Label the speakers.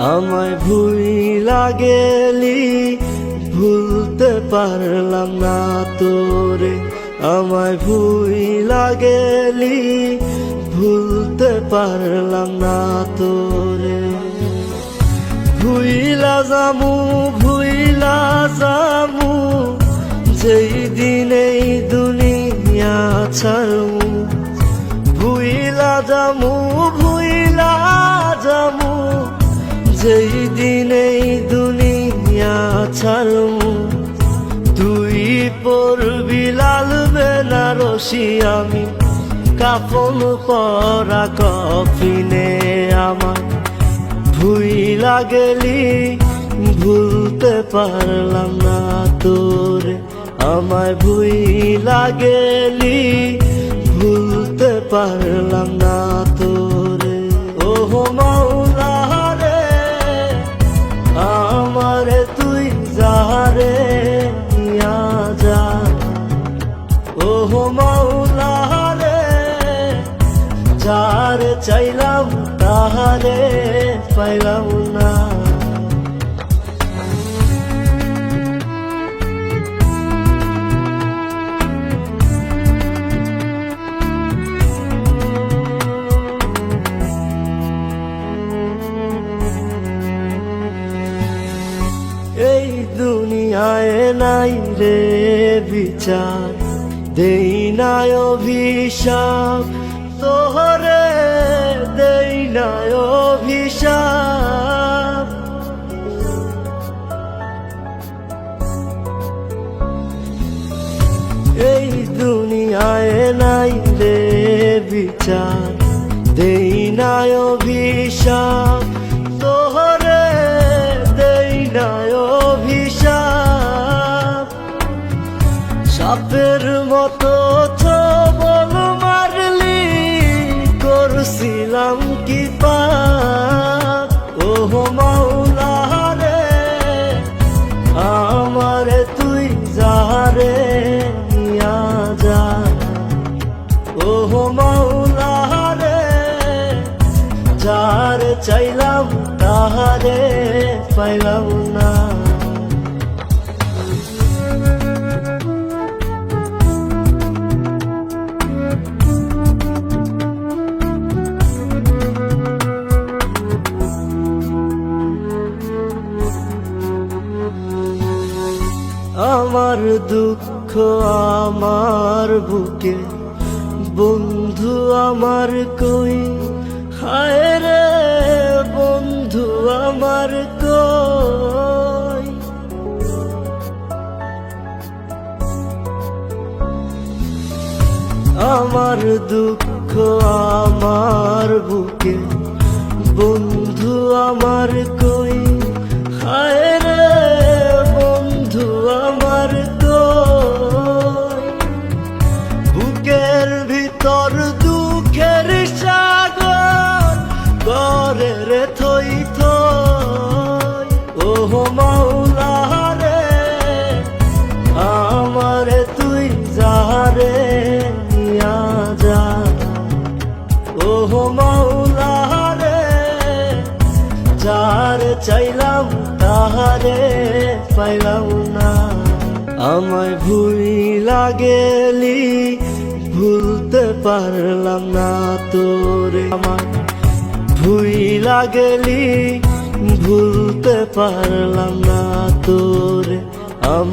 Speaker 1: আমায় ভুইলা গেলি ভুলতে পারলাম না তোরে। আমায় ভুইলা গেলি ভুলতে পারলাম না তোরে। ভুইলা যামু যেই দিন এই দুনিয়া ছাড়মু। ভুইলা যামু যেই দিন এই দুনিয়া ছাড়মু। তুই পড়বি লাল বেনারসি, আমি কাফন পরা কফিনে। আমার ভুইলা গেলি ভুলতে পারলাম না তোরে। আমায় ভুইলা গেলি ভুলতে পারলাম না তোরে। ওহো মাওলা রে, আমারে তুই যারে নিয়া যা। ওহো মাওলা রে, যারে চাইলাম তাহারে পাইলাম না। এই দুনিয়ায় নাই রে বিচার, দেই নাই অভিশাপ তোহরে, দেই নাই অভিশাপ। এই দুনিয়ায় নাই রে বিচার, দেই নাই অভিশাপ তোহরে, দেই নাই অভিশাপ। সাপের মতো ছবল মারলি, করছিলাম কি পাপ। ওহো মাওলা রে, আমারে তুই যারে নিয়া যা। ওহো মাওলা রে, যারে চাইলাম তাহারে পাইলাম না। আমার দুঃখ আমার বুকে, বন্ধু আমার কই। হায় রে বন্ধু আমার কই। আমার দুঃখ আমার বুকে, বন্ধু আমার কই। হায় রে বন্ধু আমার কই। বুকের ভিতর দুঃখের সাগর করে রে থই থই। ওহো মাওলা রে, আমারে তুই যারে নিয়া যা। ওহো মাওলা রে, যারে চাইলাম তাহারে পাইলাম না। আমায় ভুইলা গেলি ভুলতে পারলাম না তোরে। আমায় ভুইলা গেলি ভুলতে পারলাম না তোরে। আমার